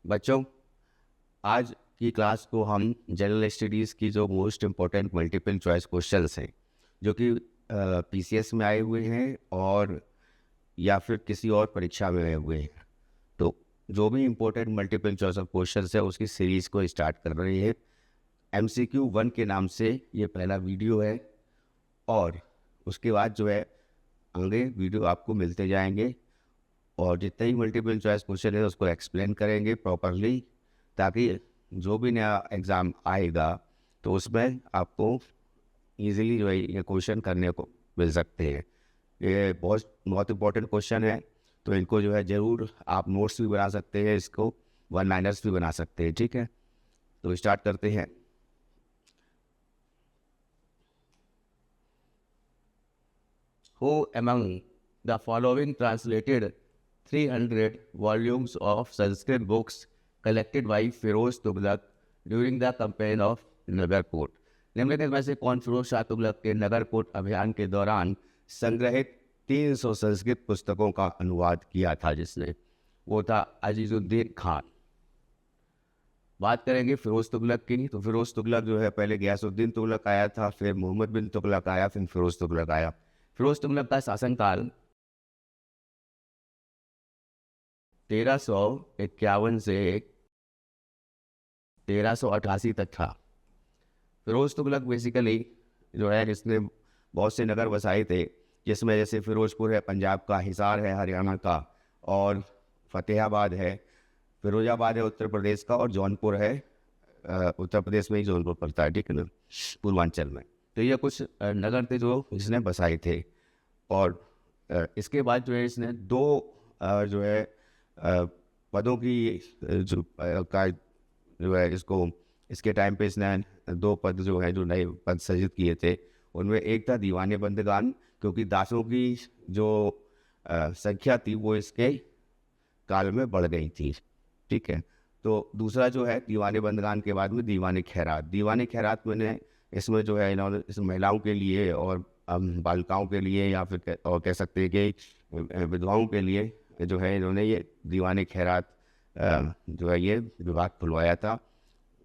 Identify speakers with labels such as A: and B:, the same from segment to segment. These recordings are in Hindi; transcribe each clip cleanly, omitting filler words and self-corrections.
A: बच्चों, आज की क्लास को हम जनरल स्टडीज़ की जो most important multiple choice questions हैं, जो कि पीसीएस में आए हुए हैं और या फिर किसी और परीक्षा में आए हुए हैं, तो जो भी important multiple choice of questions है उसकी सीरीज़ को स्टार्ट कर रहे हैं। एमसीक्यू 1 के नाम से ये पहला वीडियो है और उसके बाद जो है आगे वीडियो आपको मिलते जाएंगे और जितने ही मल्टीपल चॉइस क्वेश्चन है उसको एक्सप्लेन करेंगे प्रॉपरली, ताकि जो भी नया एग्ज़ाम आएगा तो उसमें आपको इजीली जो है ये क्वेश्चन करने को मिल सकते हैं। ये बहुत बहुत इंपॉर्टेंट क्वेश्चन है, तो इनको जो है ज़रूर आप नोट्स भी बना सकते हैं, इसको वन लाइनर्स भी बना सकते हैं। ठीक है, तो स्टार्ट करते हैं। Who among the following translated 300 volumes of Sanskrit books collected by Firoz Tughlaq during the campaign of Nagarkot? निम्नलिखित में से कौन फिरोज शाह तुगलक के नगरकोट अभियान के दौरान संग्रहित 300 संस्कृत पुस्तकों का अनुवाद किया था? जिसने वो था अजीजुद्दीन खान। बात करेंगे फिरोज तुगलक की, तो फिरोज तुगलक जो है पहले गयासुद्दीन तुगलक आया था, फिर मोहम्मद बिन तुगलक आया, फिर फिरोज तुगलक आया। फिरोज तुगलक का शासनकाल 1351 से 1388 तक था। फिरोज तुगलक बेसिकली जो है इसने बहुत से नगर बसाए थे, जिसमें जैसे फिरोजपुर है पंजाब का, हिसार है हरियाणा का, और फतेहाबाद है, फिरोजाबाद है उत्तर प्रदेश का, और जौनपुर है उत्तर प्रदेश में ही जौनपुर पड़ता है, ठीक है ना, पूर्वांचल में। तो ये कुछ नगर थे जो इसने बसाए थे। और इसके बाद जो है इसने दो जो है पदों की का जो है इसको इसके टाइम पे इसने दो पद जो है जो नए पद सृजित किए थे। उनमें एक था दीवाने बंदगान, क्योंकि दासों की जो संख्या थी वो इसके काल में बढ़ गई थी। ठीक है, तो दूसरा जो है दीवाने बंदगान के बाद में दीवाने खैरात। दीवाने खैरात में इसमें जो है इन्होंने इस महिलाओं के लिए और बालिकाओं के लिए या फिर और कह सकते हैं कि विधवाओं के लिए जो है इन्होंने ये दीवाने खैरात जो है ये विभाग खुलवाया था।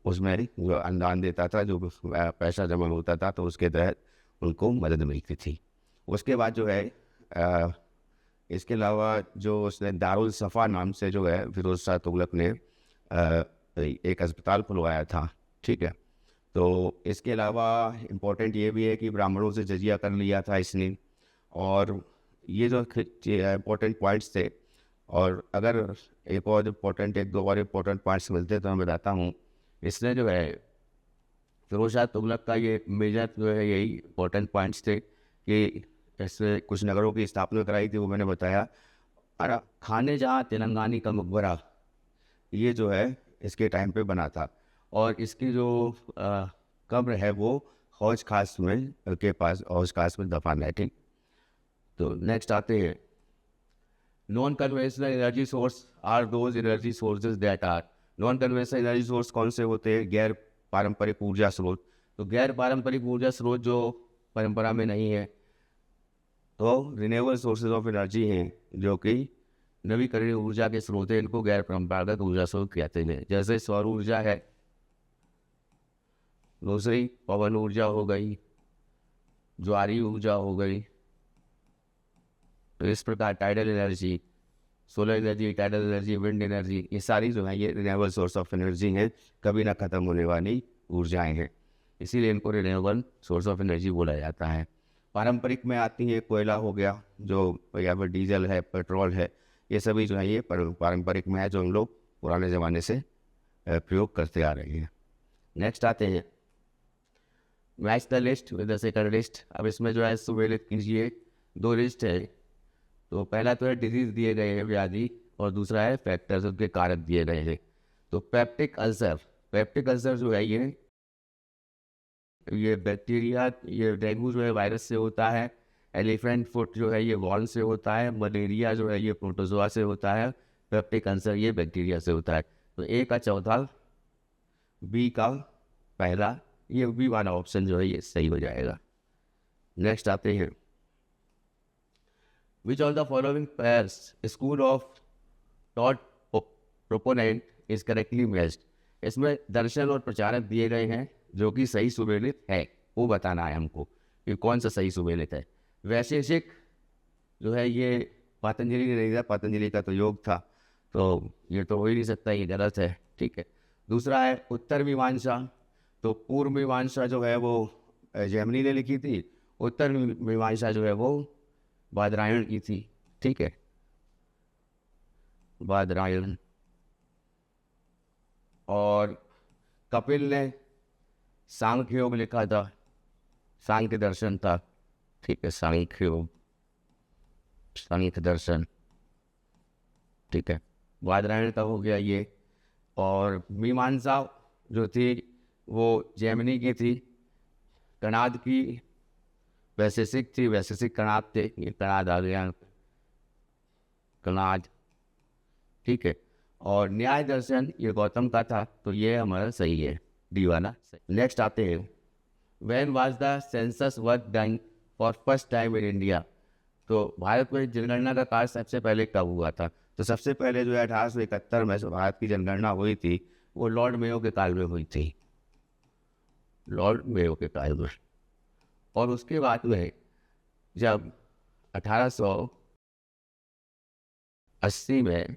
A: उसमें जो अनुदान देता था, जो पैसा जमा होता था, तो उसके तहत उनको मदद मिलती थी। उसके बाद जो है इसके अलावा जो उसने दारुल सफ़ा नाम से जो है फिरोज शाह तुगलक ने एक अस्पताल खुलवाया था। ठीक है, तो इसके अलावा इम्पोर्टेंट ये भी है कि ब्राह्मणों से जजिया कर लिया था इसने। और ये जो इम्पोर्टेंट पॉइंट्स थे, और अगर एक दो और इम्पोर्टेंट पॉइंट्स मिलते तो मैं बताता हूँ। इसने जो है फिरोज शाह तुगलक का ये मेजर जो है यही इम्पोर्टेंट पॉइंट्स थे कि ऐसे कुछ नगरों की स्थापना कराई थी, वो मैंने बताया। और खाने जहाँ तेलंगानी का मकबरा, ये जो है इसके टाइम पे बना था, और इसकी जो कब्र है वो हौज खास में के पास हौज खास में दफन है। ठीक, तो नेक्स्ट आते हैं। Non conventional energy source are those energy sources that are. Non conventional energy source कौन से होते हैं? गैर पारंपरिक ऊर्जा स्रोत। तो गैर पारंपरिक ऊर्जा स्रोत जो परंपरा में नहीं है, तो रिन्यूएबल सोर्सेज ऑफ एनर्जी हैं, जो कि नवीकरणीय ऊर्जा के स्रोत हैं। इनको गैर परंपरागत ऊर्जा स्रोत कहते हैं। जैसे सौर ऊर्जा है, दूसरी पवन ऊर्जा हो गई, ज्वारीय ऊर्जा हो गई। तो इस प्रकार tidal energy, solar energy, tidal energy, wind energy, ये सारी जो है ये रिन्यूएबल सोर्स ऑफ एनर्जी हैं, कभी ना ख़त्म होने वाली ऊर्जाएं हैं, इसीलिए इनको रिन्यूएबल सोर्स ऑफ एनर्जी बोला जाता है। पारंपरिक में आती है कोयला हो गया, जो या फिर डीजल है, पेट्रोल है, ये सभी जो है ये पारंपरिक में है, जो हम लोग पुराने ज़माने से प्रयोग करते आ रहे हैं। नेक्स्ट आते हैं match the list with the second list. अब इसमें जो है सुमेलित कीजिए, दो लिस्ट है। तो पहला तो है डिजीज दिए गए हैं, व्याधि, और दूसरा है फैक्टर्स, उनके कारक दिए गए हैं। तो पेप्टिक अल्सर जो है ये बैक्टीरिया, ये डेंगू जो है वायरस से होता है। एलिफेंट फुट जो है ये वॉर्म से होता है। मलेरिया जो है ये प्रोटोजोआ से होता है। पेप्टिक अल्सर ये बैक्टीरिया से होता है। तो ए का चौथा, बी का पहला, ये बी वाला ऑप्शन जो है ये सही हो जाएगा। नेक्स्ट आते हैं। Which of the following pairs school of thought proponent is correctly matched. इसमें दर्शन और प्रचारक दिए गए हैं जो कि सही सुमेलित है, वो बताना है हमको कि कौन सा सही सुमेलित है। वैशेषिक जो है ये पतंजलि ने नहीं दिया, पतंजलि का तो योग था, तो ये तो हो ही नहीं सकता, ये गलत है, ठीक है। दूसरा है उत्तर मीमांसा, तो पूर्व मीमांसा जो है वो जैमिनी ने लिखी थी, उत्तर मीमांसा जो है वो बादरायण की थी, ठीक है, बादरायण। और कपिल ने सांख्य योग लिखा था, सांख्य दर्शन था, ठीक है, सांख्य योग, सांख्य दर्शन, ठीक है, बादरायण का हो गया ये। और मीमांसा जो थी वो जैमिनी की थी, कणाद की वैशेषिक थी, वैशेषिक कणाद थे, ये कणाद आ गया, कणाद, ठीक है। और न्याय दर्शन ये गौतम का था, तो ये हमारा सही है, डी वाला। नेक्स्ट आते हैं, when was the census work done for first time in India, तो भारत में जनगणना का कार्य सबसे पहले कब हुआ था? तो सबसे पहले जो है 1871 में जो भारत की जनगणना हुई थी वो लॉर्ड मेयो के काल में हुई थी, लॉर्ड मेयो के काल में। और उसके बाद में जब 1880 में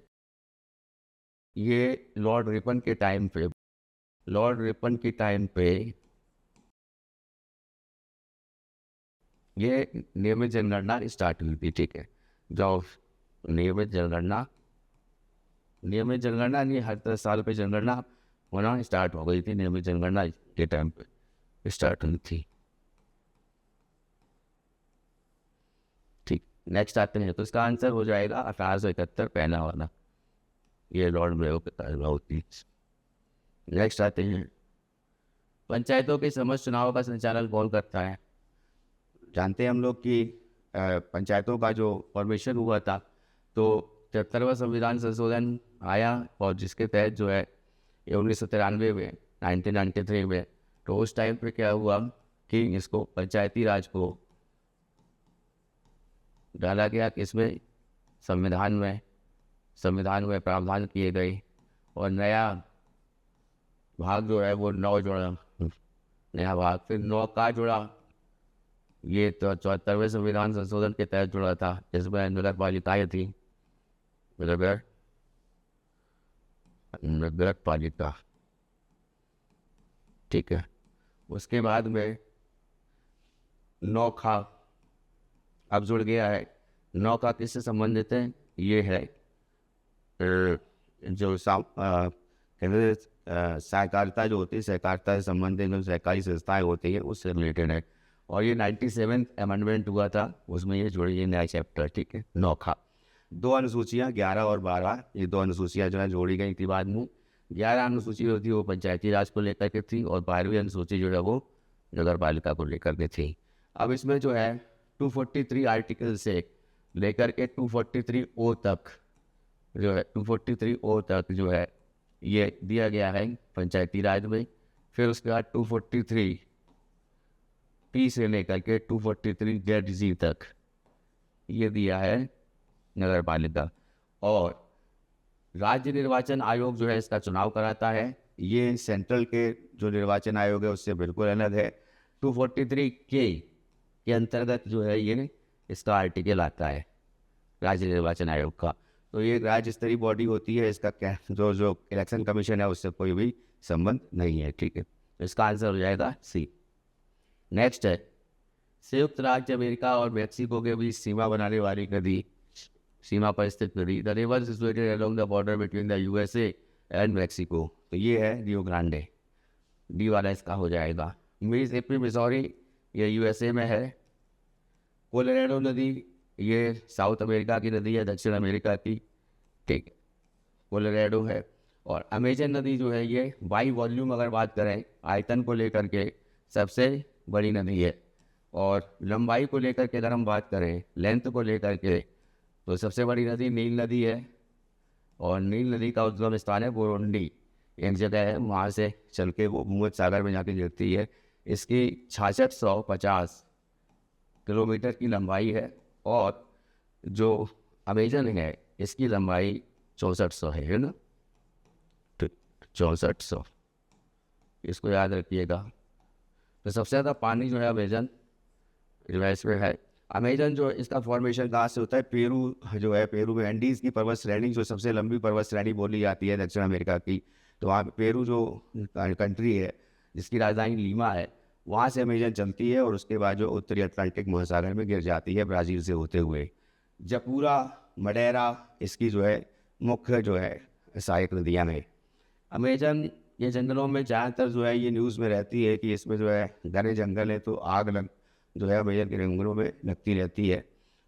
A: ये लॉर्ड रिपन के टाइम पे, लॉर्ड रिपन के टाइम पे ये नियमित जनगणना स्टार्ट हुई थी, ठीक है। जब नियमित जनगणना नहीं, हर 10 साल पे जनगणना होना स्टार्ट हो गई थी, नियमित जनगणना के टाइम पे स्टार्ट हुई थी, ठीक। नेक्स्ट आते हैं, तो इसका आंसर हो जाएगा 1871 पहला वाला, ये लॉर्ड मेयो के टाइम होती। नेक्स्ट आते हैं, पंचायतों के समस्त चुनाव का संचालन कौन करता है? जानते हैं हम लोग कि पंचायतों का जो फॉर्मेशन हुआ था, तो 73वां संविधान संशोधन आया और जिसके तहत जो है ये 1993 में, 1993 में, तो उस टाइम पे क्या हुआ कि इसको पंचायती राज को डाला गया, इसमें संविधान में प्रावधान किए गए और नया भाग जो है वो 9 जोड़ा, नया भाग फिर 9 का जोड़ा, ये तो 74वें संविधान संशोधन के तहत जुड़ा था, जिसमें नगर पालिकाएँ थी, नगर पालिका, ठीक है। उसके बाद में नौखा अब जुड़ गया है। नौखा किससे संबंधित है? ये है जो सहकारिता जो होती है, सहकारिता से संबंधित जो सहकारी संस्थाएं होती है उससे रिलेटेड है। और ये 97th अमेंडमेंट हुआ था, उसमें ये जुड़ी है नया चैप्टर, ठीक है, नौखा। 2 अनुसूचियाँ 11 और 12, ये 2 अनुसूचियाँ जो है जोड़ी गई थी बाद में। 11 अनुसूची जो थी वो पंचायती राज को लेकर के थी और 12वीं अनुसूची जो है वो नगर पालिका को लेकर के थी। अब इसमें जो है 243 आर्टिकल से लेकर के 243 ओ तक जो है 243 ओ तक जो है ये दिया गया है पंचायती राज में। फिर उसके बाद 243 पी से लेकर के 243 जेड जी तक ये दिया है नगर पालिका। और राज्य निर्वाचन आयोग जो है इसका चुनाव कराता है, ये सेंट्रल के जो निर्वाचन आयोग है उससे बिल्कुल अलग है। 243 के अंतर्गत जो है ये इसका आर्टिकल आता है राज्य निर्वाचन आयोग का। तो ये राज्य स्तरीय बॉडी होती है, इसका क्या जो इलेक्शन कमीशन है उससे कोई भी संबंध नहीं है, ठीक है। तो इसका आंसर हो जाएगा सी। नेक्स्ट है, संयुक्त राज्य अमेरिका और मेक्सिको के बीच सीमा बनाने वाली नदी, सीमा पर स्थित नदी, the river situated along the border between the USA and Mexico, तो ये है रियो ग्रांडे, डी वाला इसका हो जाएगा। मिसिसिपी मिसौरी ये यूएसए में है। कोलोराडो नदी ये साउथ अमेरिका की नदी है, दक्षिण अमेरिका की, ठीक है, कोलोराडो है। और अमेजन नदी जो है ये बाई वॉल्यूम अगर बात करें आयतन को लेकर के सबसे बड़ी नदी है। और लंबाई को लेकर के अगर हम बात करें, लेंथ को लेकर के, तो सबसे बड़ी नदी नील नदी है। और नील नदी का उद्गम स्थान है बुरुंडी, एक जगह है, वहाँ से चल के वो भूमध्य सागर में जाके गिरती है। इसकी 6650 किलोमीटर की लंबाई है और जो अमेजन है इसकी लंबाई 6400 है ना। तो 6400, इसको याद रखिएगा। तो सबसे ज़्यादा पानी जो है अमेजन जो है इसमें है। अमेजन जो इसका फॉर्मेशन कहाँ से होता है, पेरू जो है, पेरू में एंडीज़ की पर्वत श्रेणी जो सबसे लंबी पर्वत श्रेणी बोली जाती है दक्षिण अमेरिका की, तो वहाँ पे पेरू जो कंट्री है जिसकी राजधानी लीमा है, वहाँ से अमेजन चलती है और उसके बाद जो उत्तरी अटलांटिक महासागर में गिर जाती है ब्राज़ील से होते हुए। जपूरा, मडेरा इसकी जो है मुख्य जो है सहायक नदियाँ में। अमेजन ये जंगलों में ज़्यादातर जो है ये न्यूज़ में रहती है कि इसमें जो है घने जंगल है, तो आग लग जो है अमेजन के जंगलों में लगती रहती है,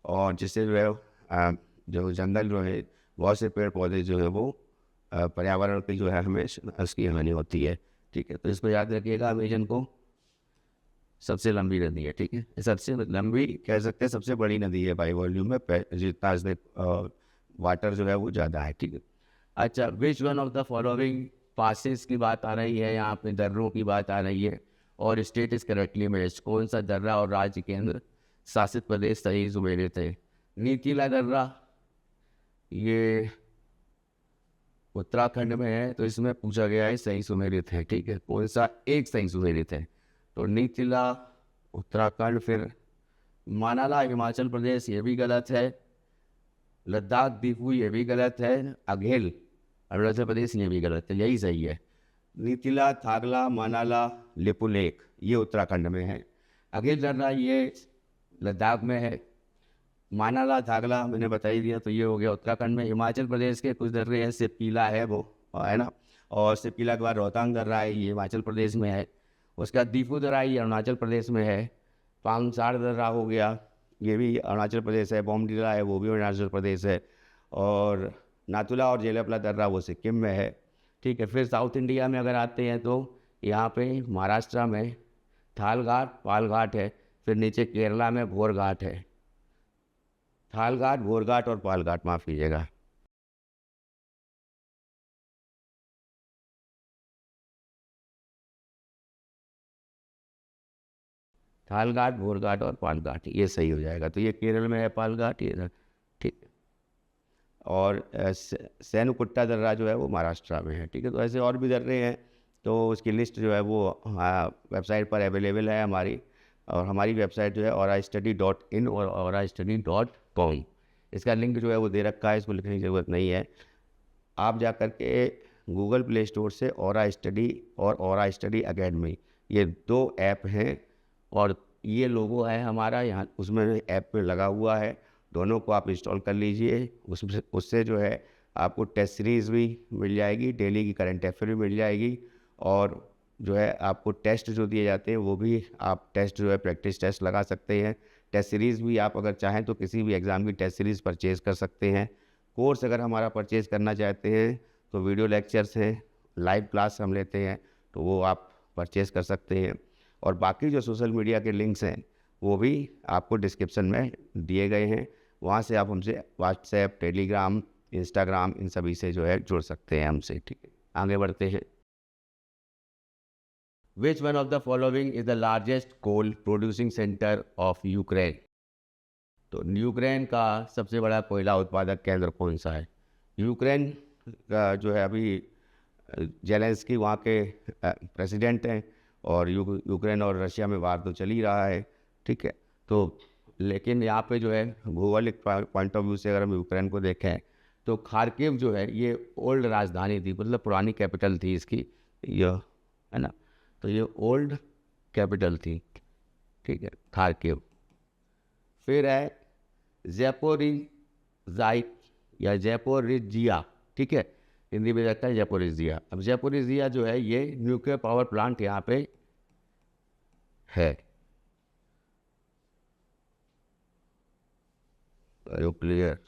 A: और जिससे जो है जो जंगल जो है बहुत से पेड़ पौधे जो है वो पर्यावरण की जो है हमें उसकी हानि होती है। ठीक है, तो इसको याद रखिएगा। अमेजन को सबसे लंबी नदी है, ठीक है, सबसे लंबी कह सकते हैं, सबसे बड़ी नदी है भाई वॉल्यूम में, जितना इसमें वाटर जो है वो ज़्यादा है। ठीक है, अच्छा, विच one of the following passes की बात आ रही है, यहाँ पे दर्रों की बात आ रही है, और स्टेट इज करेक्टली मैच्ड, कौन सा दर्रा और राज्य केंद्र शासित प्रदेश सही सुमेलित है। नीतीला दर्रा ये उत्तराखंड में है, तो इसमें पूछा गया है सही सुमेलित है। ठीक है, कौन सा एक सही सुमेलित है, तो नीतीला उत्तराखंड, फिर मानाला हिमाचल प्रदेश ये भी गलत है, लद्दाख दीपू ये भी गलत है, अघेल अरुणाचल प्रदेश ये भी गलत है, यही सही है। नीतिला, थागला, मानाला, लिपुलेख ये उत्तराखंड में है। अघेल दर्रा ये लद्दाख में है। मानाला, थागला मैंने बता ही दिया, तो ये हो गया उत्तराखंड में। हिमाचल प्रदेश के कुछ दर्रे हैं, सिरपीला है वो, है ना, और सिरपीला के बाद रोहतांग दर्रा है, ये हिमाचल प्रदेश में है। उसके बाद दीपू दर्रा ये अरुणाचल प्रदेश में है। पांगसार दर्रा हो गया, ये भी अरुणाचल प्रदेश है। बोमडिला है, वो भी अरुणाचल प्रदेश है। और नाथुला और जेलपला दर्रा वो सिक्किम में है। ठीक है, फिर साउथ इंडिया में अगर आते हैं तो यहाँ पे महाराष्ट्र में थाल घाट, पाल घाट है। फिर नीचे केरला में घोर घाट है। थाल घाट, घोर घाट और पाल घाट, माफ़ कीजिएगा। थाल घाट, घोर घाट और पाल घाट, ये सही हो जाएगा। तो ये केरल में है पाल घाट, ये ठीक है। और सैनकुट्टा दर्रा जो है वो महाराष्ट्र में है। ठीक है, तो ऐसे और भी दर्रे हैं, तो उसकी लिस्ट जो है वो वेबसाइट पर अवेलेबल है हमारी। और हमारी वेबसाइट जो है aurastudy.in और aurastudy.com, इसका लिंक जो है वो दे रखा है, इसको लिखने की ज़रूरत नहीं है। आप जा कर के गूगल प्ले स्टोर से ऑरा स्टडी और ऑरा स्टडी अकेडमी, ये दो ऐप हैं, और ये लोगो है हमारा यहाँ, उसमें ऐप पे लगा हुआ है, दोनों को आप इंस्टॉल कर लीजिए। उससे जो है आपको टेस्ट सीरीज़ भी मिल जाएगी, डेली की करंट अफेयर भी मिल जाएगी, और जो है आपको टेस्ट जो दिए जाते हैं वो भी आप टेस्ट जो है प्रैक्टिस टेस्ट लगा सकते हैं। टेस्ट सीरीज़ भी आप अगर चाहें तो किसी भी एग्ज़ाम की टेस्ट सीरीज़ परचेज़ कर सकते हैं। कोर्स अगर हमारा परचेज़ करना चाहते हैं तो वीडियो लेक्चर्स हैं, लाइव क्लास हम लेते हैं, तो वो आप परचेज़ कर सकते हैं। और बाकी जो सोशल मीडिया के लिंक्स हैं वो भी आपको डिस्क्रिप्शन में दिए गए हैं, वहाँ से आप हमसे व्हाट्सएप, टेलीग्राम, इंस्टाग्राम, इन सभी से जो है जुड़ सकते हैं हमसे। ठीक है, आगे बढ़ते हैं। Which one of the following is the largest coal producing centre of Ukraine. तो यूक्रेन का सबसे बड़ा कोयला उत्पादक केंद्र कौन सा है। यूक्रेन का जो है अभी जेलेंस्की वहाँ के प्रेसिडेंट हैं, और यूक्रेन और रशिया में वार तो चल ही रहा है। ठीक है, तो लेकिन यहाँ पे जो है भौगोलिक पॉइंट ऑफ व्यू से अगर हम यूक्रेन को देखें तो खार्किव जो है ये ओल्ड राजधानी थी, मतलब पुरानी कैपिटल थी इसकी, यह है ना, तो ये ओल्ड कैपिटल थी। ठीक है, खार्किव। फिर है ज़ैपोरिज़ाइया या ज़ैपोरिज़िया, ठीक है, हिंदी में रहता है ज़ैपोरिज़िया। अब ज़ैपोरिज़िया जो है ये न्यूक्लियर पावर प्लांट यहाँ पे है। न्यूक्लियर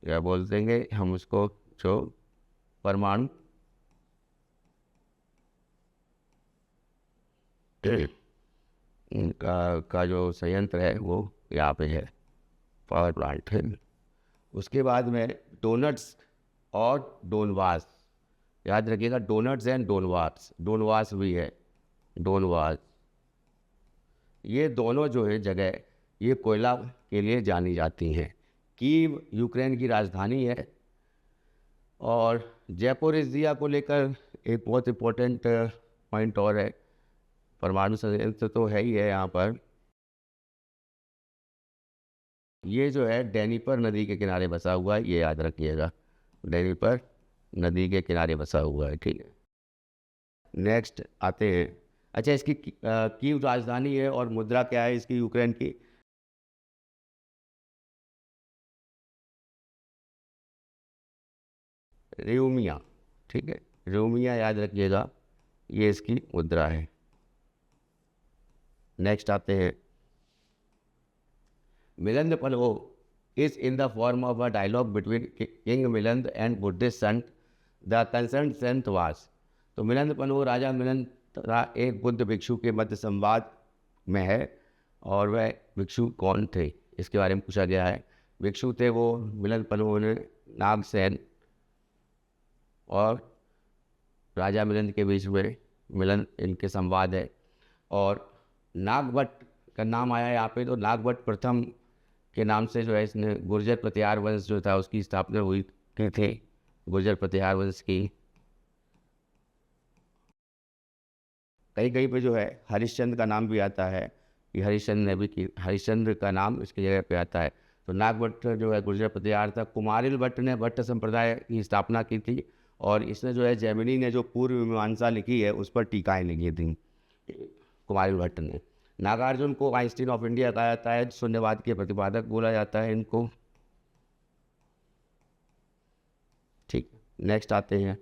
A: या बोल देंगे हम उसको, जो परमाणु का जो संयंत्र है वो यहाँ पे है, पावर प्लांट है। उसके बाद में डोनट्स और डोनवास, याद रखिएगा, डोनट्स एंड डोनवास, डोनवास भी है, डोनवास। ये दोनों जो है जगह ये कोयला के लिए जानी जाती हैं। कीव यूक्रेन की राजधानी है, और जयपुर इज़्ज़िया को लेकर एक बहुत इम्पोर्टेंट पॉइंट और है, परमाणु संयंत्र तो है ही है यहाँ पर। ये जो है डैनीपर नदी के किनारे बसा हुआ है, ये याद रखिएगा, डैनीपर नदी के किनारे बसा हुआ है, ठीक है। नेक्स्ट आते हैं, अच्छा इसकी कीव राजधानी है और मुद्रा क्या है इसकी यूक्रेन की? र्यूमिया, ठीक है, र्यूमिया याद रखिएगा, ये इसकी मुद्रा है। नेक्स्ट आते हैं, Milind पलवो is in the form of a dialogue between King Milind and Buddhist sant. The concerned sant was, तो मिलिंद पलवो राजा मिलिंद तथा एक बुद्ध भिक्षु के मध्य संवाद में है, और वह भिक्षु कौन थे इसके बारे में पूछा गया है। भिक्षु थे वो मिलिंद पलवो ने नागसेन और राजा मिलिंद के बीच में मिलन इनके संवाद है। और नागभट्ट का नाम आया यहाँ पे, तो नागभट्ट प्रथम के नाम से जो है इसने गुर्जर प्रतिहार वंश जो था उसकी स्थापना हुई की थी, गुर्जर प्रतिहार वंश की। कहीं कहीं पे जो है हरिश्चंद्र का नाम भी आता है, कि हरिश्चंद्र ने भी की, हरिश्चंद्र का नाम इसकी जगह पे आता है। तो नागभट्ट जो है गुर्जर प्रतिहार था। कुमारिल भट्ट ने भट्ट संप्रदाय की स्थापना की थी, और इसने जो है जैमिनी ने जो पूर्व मीमांसा लिखी है उस पर टीकाएँ लिखी थी कुमारिल भट्ट ने। नागार्जुन को आइंस्टीन ऑफ इंडिया कहा जाता है, शून्यवाद के प्रतिपादक बोला जाता है इनको, ठीक। नेक्स्ट आते हैं,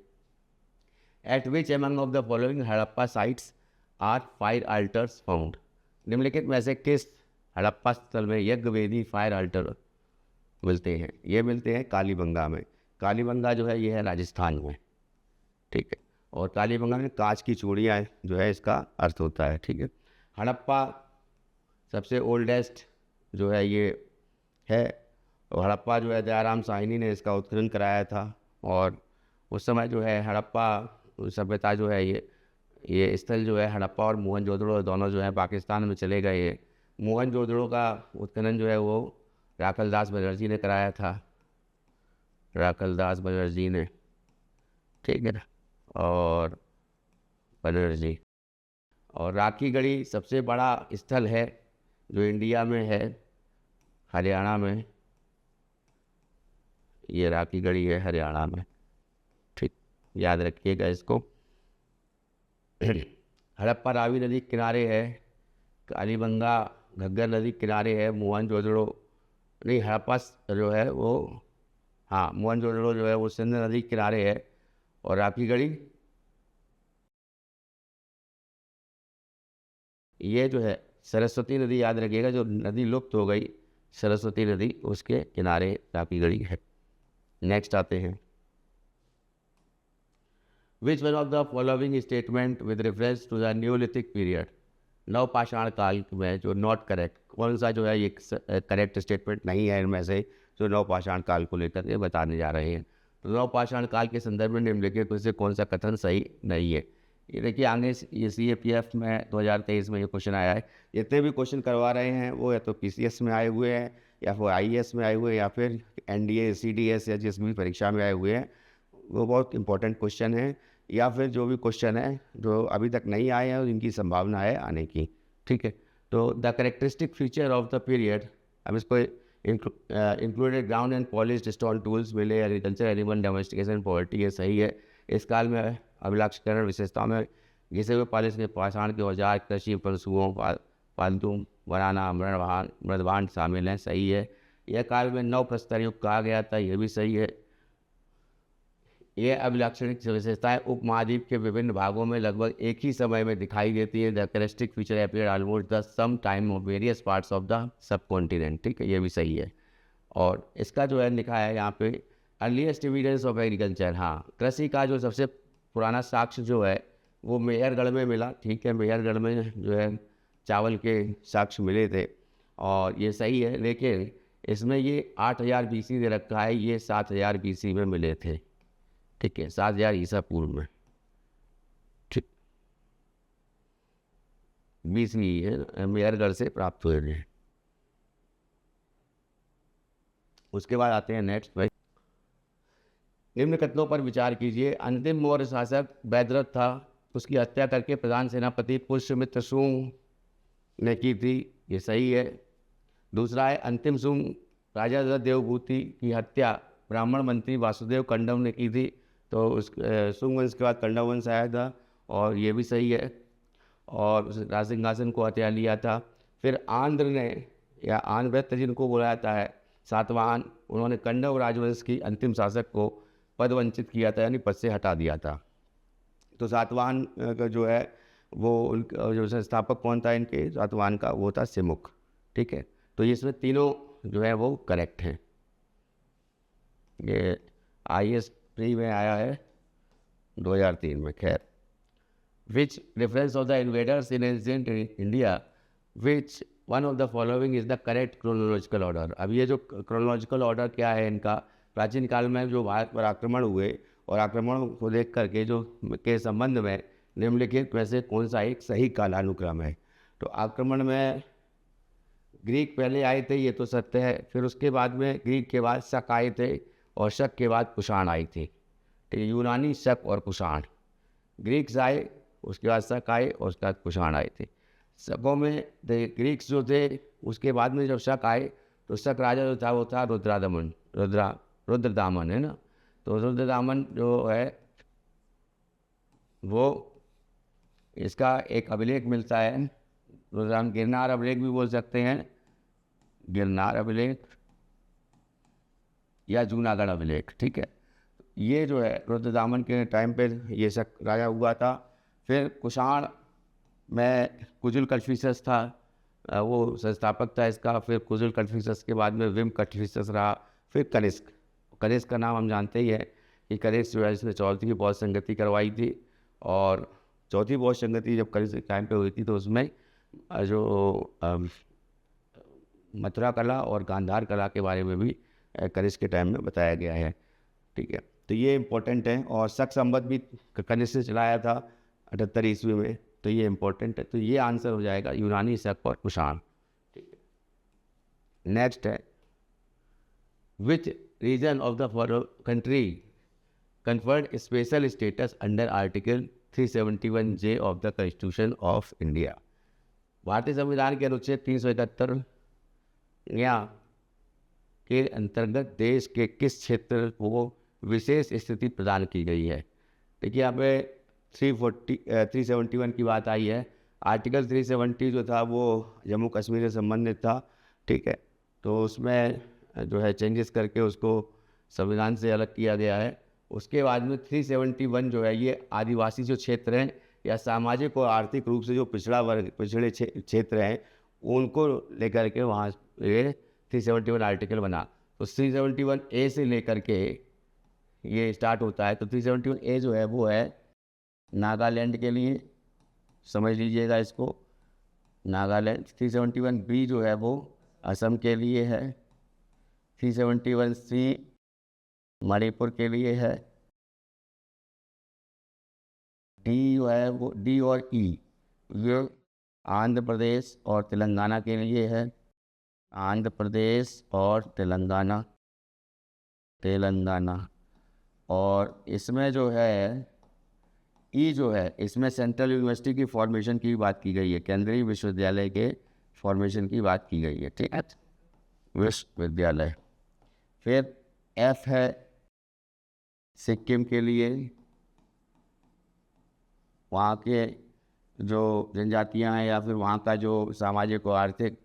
A: at which among of the following Harappa sites are fire altars found? निम्नलिखित में से किस हड़प्पा स्थल में यज्ञ वेदी फायर अल्टर मिलते हैं? ये मिलते हैं कालीबंगा में। कालीबंगा जो है ये है राजस्थान में, ठीक है। और कालीबंगा में कांच की चूड़ियाँ जो है इसका अर्थ होता है, ठीक है। हड़प्पा सबसे ओल्डेस्ट जो है ये है, और हड़प्पा जो है दयाराम साहनी ने इसका उत्खनन कराया था। और उस समय जो है हड़प्पा सभ्यता जो है ये स्थल जो है हड़प्पा और मोहनजोदड़ो दोनों जो है पाकिस्तान में चले गए हैं। मोहनजोदड़ो का उत्खनन जो है वो राखलदास बनर्जी ने कराया था, राखलदास बनर्जी ने, ठीक है। और बनर्जी, और राखी गढ़ी सबसे बड़ा स्थल है जो इंडिया में है, हरियाणा में, ये राखी गढ़ी है हरियाणा में, ठीक, याद रखिएगा इसको। हड़प्पा रावी नदी के किनारे है, कालीबंगा घग्गर नदी के किनारे है, मोहनजोदड़ो नहीं, हड़प्पा जो है वो, हाँ मोहनजोदड़ो जो है वो सिंध नदी के किनारे है, और राखी गढ़ी ये जो है सरस्वती नदी, याद रखिएगा, जो नदी लुप्त हो गई सरस्वती नदी उसके किनारे राखी गढ़ी है। नेक्स्ट आते हैं, which one of the following statement with reference to the neolithic period? नवपाषाण काल में जो नॉट करेक्ट, कौन सा जो है ये करेक्ट स्टेटमेंट नहीं है इनमें से जो नवपाषाण काल को लेकर ये बताने जा रहे हैं? तो नवपाषाण काल के संदर्भ में निम्नलिखित में से कौन सा कथन सही नहीं है? ये देखिए आगे ये CAPF में 2023 में ये क्वेश्चन आया है। जितने भी क्वेश्चन करवा रहे हैं वो या तो PCS में आए हुए हैं, या फिर IAS में आए हुए हैं, या फिर NDA CDS या जिस भी परीक्षा में आए हुए हैं, वो बहुत इंपॉर्टेंट क्वेश्चन है, या फिर जो भी क्वेश्चन है जो अभी तक नहीं आए हैं और इनकी संभावना है आने की, ठीक है। तो the characteristic feature of the period, अब इसको included ground and polished stone tools मिले, एग्रीकल्चर, एनिमल डोमेस्टिकेशन, पॉवर्टी, ये सही है। इस काल में अभिलाक्षकरण विशेषताओं में घिसे हुए पालिश के पाषाण के औजार, कृषि पशुओं, पालतू बनाना, मृदभांड शामिल हैं, सही है। यह काल में नव प्रस्तर युग कहा गया था, यह भी सही है। ये अभिलाक्षणिक विशेषताएं उपमहाद्वीप के विभिन्न भागों में लगभग एक ही समय में दिखाई देती है। The characteristic feature appear almost the same time of various parts of the subcontinent, ठीक है, ये भी सही है। और इसका जो है लिखा है यहाँ पे अर्लीस्ट एविडेंस ऑफ एग्रीकल्चर, हाँ कृषि का जो सबसे पुराना साक्ष्य जो है वो मेहरगढ़ में मिला, ठीक है, मेहरगढ़ में जो है चावल के साक्ष्य मिले थे, और ये सही है। लेकिन इसमें ये 8000 BC दे रखा है, ये 7000 BC में मिले थे, ठीक है, 7000 ईसा पूर्व में, ठीक, 20वीं है मेहरगढ़ से प्राप्त हुए हैं। उसके बाद आते हैं नेक्स्ट भाई, निम्न कथनों पर विचार कीजिए। अंतिम मौर्य शासक बैदरथ था, उसकी हत्या करके प्रधान सेनापति पुष्यमित्र शुंग ने की थी, ये सही है। दूसरा है अंतिम शुंग राजा देवभूति की हत्या ब्राह्मण मंत्री वासुदेव कंडम ने की थी, तो उस शुंग वंश के बाद कंडम वंश आया था, और ये भी सही है। और उस राज सिंहासन को हत्या लिया था। फिर आंध्र ने, या आंध्रभृत जिनको बोला जाता है, सातवाहन, उन्होंने कंडव राजवंश की अंतिम शासक को पद वंचित किया था, यानी पद से हटा दिया था। तो सातवाहन का जो है वो उनका जो संस्थापक कौन था इनके सातवाहन का, वो था सिमुख। ठीक है, तो इसमें तीनों जो है वो करेक्ट हैं। ये IAS प्री में आया है 2003 में। खैर, which reference of the invaders in ancient India, which one of the following is the correct chronological order। अब ये जो chronological order क्या है इनका, प्राचीन काल में जो भारत पर आक्रमण हुए और आक्रमण को देख करके जो के संबंध में निम्नलिखित में से कौन सा एक सही कालानुक्रम है। तो आक्रमण में ग्रीक पहले आए थे, ये तो सत्य है। फिर उसके बाद में ग्रीक के बाद शक आए थे, और शक के बाद कुषाण आई थी। ठीक है, यूनानी, शक और कुषाण। ग्रीक्स आए, उसके बाद शक आए, और उसके बाद कुषाण आए थे। शकों में ग्रीक्स जो थे, उसके बाद में जब शक आए तो शक राजा जो था वो था रुद्रदामन, है ना। तो रुद्रदामन जो है वो, इसका एक अभिलेख मिलता है, रुद्रदामन गिरनार अभिलेख भी बोल सकते हैं, गिरनार अभिलेख या जूनागढ़ अभिलेख। ठीक है, ये जो है रुद्रदामन के टाइम पे ये शक राजा हुआ था। फिर कुषाण में कुजुल कल्फिसस था, वो संस्थापक था इसका। फिर कुजुल कल्फिसस के बाद में विम कल्फिसस रहा। फिर कनिष्क, कनिष्क का नाम हम जानते ही है कि कनिष्क जो है इसने चौथी की बौद्ध संगति करवाई थी, और चौथी बौद्ध संगति जब कनिष्क टाइम पे हुई थी तो उसमें जो मथुरा कला और गांधार कला के बारे में भी कनिष्क के टाइम में बताया गया है। ठीक है, तो ये इम्पोर्टेंट है। और शक संवत भी कनिष्क से चलाया था 78 ईस्वी में, तो ये इम्पोर्टेंट है। तो ये आंसर हो जाएगा यूनानी, शक और कुषाण। ठीक है, नेक्स्ट है which region of the country conferred special status under article 371J of the constitution of India. भारतीय संविधान के अनुच्छेद 371 या के अंतर्गत देश के किस क्षेत्र को विशेष स्थिति प्रदान की गई है। देखिए, यहाँ पे 371 की बात आई है। आर्टिकल 370 जो था वो जम्मू कश्मीर से संबंधित था। ठीक है, तो उसमें जो है चेंजेस करके उसको संविधान से अलग किया गया है। उसके बाद में 371 जो है ये आदिवासी जो क्षेत्र हैं या सामाजिक और आर्थिक रूप से जो पिछड़े क्षेत्र हैं उनको लेकर के वहाँ ये 371 आर्टिकल बना। तो 371A से लेकर के ये स्टार्ट होता है। तो 371A जो है वो है नागालैंड के लिए, समझ लीजिएगा इसको, नागालैंड। 371B जो है वो असम के लिए है। 371C मणिपुर के लिए है। डी जो है वो, डी और ई ये आंध्र प्रदेश और तेलंगाना के लिए है। आंध्र प्रदेश और तेलंगाना, और इसमें जो है ई जो है इसमें सेंट्रल यूनिवर्सिटी की फॉर्मेशन की बात की गई है, केंद्रीय विश्वविद्यालय के फॉर्मेशन की बात की गई है। ठीक है, विश्वविद्यालय। फिर एफ है सिक्किम के लिए, वहाँ के जो जनजातियाँ हैं या फिर वहाँ का जो सामाजिक और आर्थिक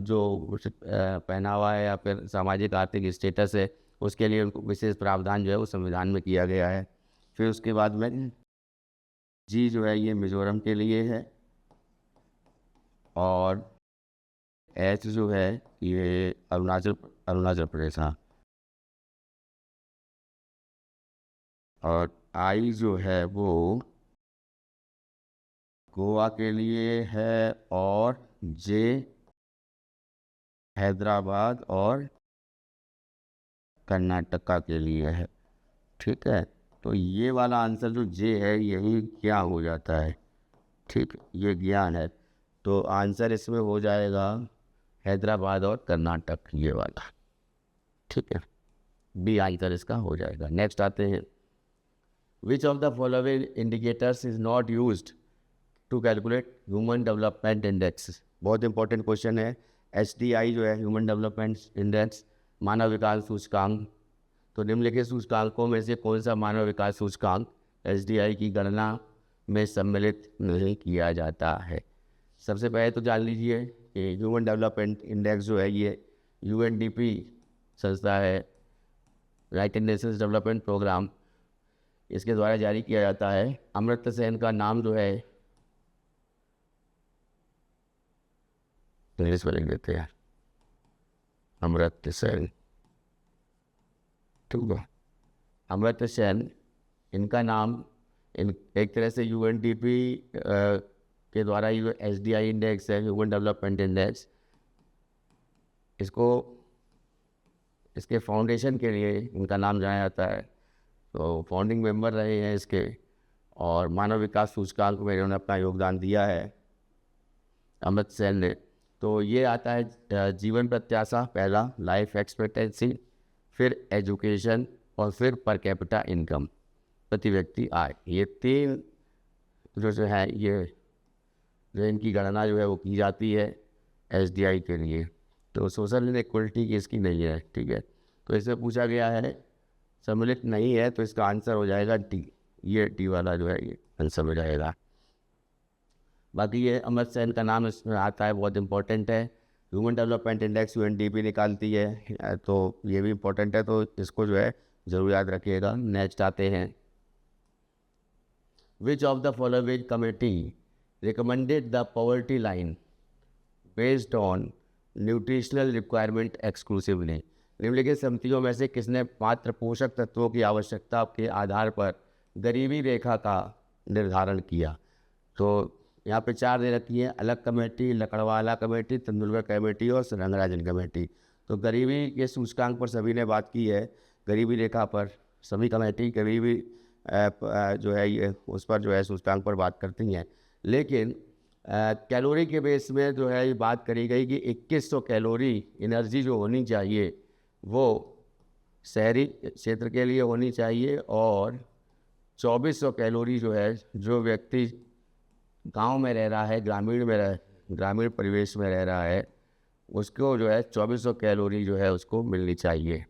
A: जो पहनावा है या फिर सामाजिक आर्थिक स्टेटस है उसके लिए उनको विशेष प्रावधान जो है वो संविधान में किया गया है। फिर उसके बाद में जी जो है ये मिजोरम के लिए है, और एच जो है ये अरुणाचल प्रदेश। हाँ, और आई जो है वो गोवा के लिए है, और जे हैदराबाद और कर्नाटका के लिए है। ठीक है, तो ये वाला आंसर जो जे है यही क्या हो जाता है। ठीक, ये ज्ञान है, तो आंसर इसमें हो जाएगा हैदराबाद और कर्नाटक, ये वाला। ठीक है, बी आंसर इसका हो जाएगा। नेक्स्ट आते हैं, which of the following indicators is not used to calculate human development index. बहुत इंपॉर्टेंट क्वेश्चन है। HDI जो है ह्यूमन डेवलपमेंट इंडेक्स, मानव विकास सूचकांक, तो निम्नलिखित सूचकांकों में से कौन सा मानव विकास सूचकांक HDI की गणना में सम्मिलित नहीं किया जाता है। सबसे पहले तो जान लीजिए कि ह्यूमन डेवलपमेंट इंडेक्स जो है ये UNDP संस्था है, यूनाइटेड नेशंस डेवलपमेंट प्रोग्राम, इसके द्वारा जारी किया जाता है। अमर्त्य सेन का नाम जो है इंग्लिश में लिख देते हैं, अमर्त्य सेन, ठीक है। अमर्त्य सेन, इनका नाम एक तरह से UNDP के द्वारा HDI इंडेक्स है, ह्यूमन डेवलपमेंट इंडेक्स, इसको इसके फाउंडेशन के लिए इनका नाम जाना जाता है। तो फाउंडिंग मेंबर रहे हैं इसके, और मानव विकास सूचकांक में इन्होंने अपना योगदान दिया है अमर्त्य सेन ने। तो ये आता है जीवन प्रत्याशा पहला, लाइफ एक्सपेक्टेंसी, फिर एजुकेशन, और फिर पर कैपिटा इनकम, प्रति व्यक्ति आय। ये तीन जो है ये जो इनकी गणना जो है वो की जाती है HDI के लिए। तो सोशल इनइक्वलिटी की इसकी नहीं है, ठीक है। तो इसमें पूछा गया है सम्मिलित नहीं है, तो इसका आंसर हो जाएगा डी, ये डी वाला जो है ये आंसर हो जाएगा। बाकी ये अमर्त्य सेन का नाम इसमें आता है, बहुत इंपॉर्टेंट है। ह्यूमन डेवलपमेंट इंडेक्स UNDP निकालती है, तो ये भी इम्पोर्टेंट है, तो इसको जो है ज़रूर याद रखिएगा। नेक्स्ट आते हैं, which of the following committee recommended the poverty line based on nutritional requirement exclusively. निम्नलिखित समितियों में से किसने मात्र पोषक तत्वों की आवश्यकता के आधार पर गरीबी रेखा का निर्धारण किया। तो यहाँ पे 4 दे रखी है, अलग committee, Lakdawala committee, Tendulkar committee और रंगराजन कमेटी। तो गरीबी के सूचकांक पर सभी ने बात की है, गरीबी रेखा पर सभी कमेटी गरीबी जो है ये उस पर जो है सूचकांक पर बात करती हैं। लेकिन कैलोरी के बेस में जो है ये बात करी गई कि 2100 कैलोरी एनर्जी जो होनी चाहिए वो शहरी क्षेत्र के लिए होनी चाहिए, और 2400 कैलोरी जो है जो व्यक्ति गांव में रह रहा है, ग्रामीण परिवेश में रह रहा है, उसको जो है 2400 कैलोरी जो है उसको मिलनी चाहिए,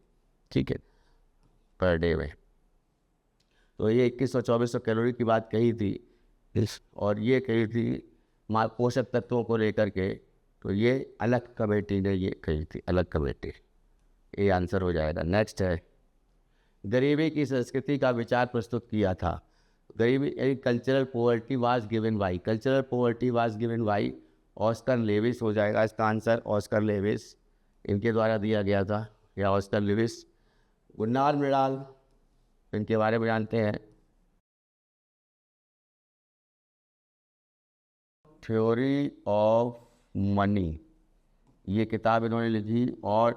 A: ठीक है, पर डे में। तो ये 2100-2400 कैलोरी की बात कही थी, और ये कही थी पोषक तत्वों को लेकर के। तो ये अलग कमेटी ने ये कही थी, अलग कमेटी, ये आंसर हो जाएगा। नेक्स्ट है, गरीबी की संस्कृति का विचार प्रस्तुत किया था। गरीबी cultural poverty was given by, cultural poverty was given by Oscar Levi's हो जाएगा इसका आंसर, ऑस्कर लेविस, इनके द्वारा दिया गया था, या ऑस्कर लेविस। गुन्नार मृणाल, इनके बारे में जानते हैं, थ्योरी ऑफ मनी, ये किताब इन्होंने लिखी, और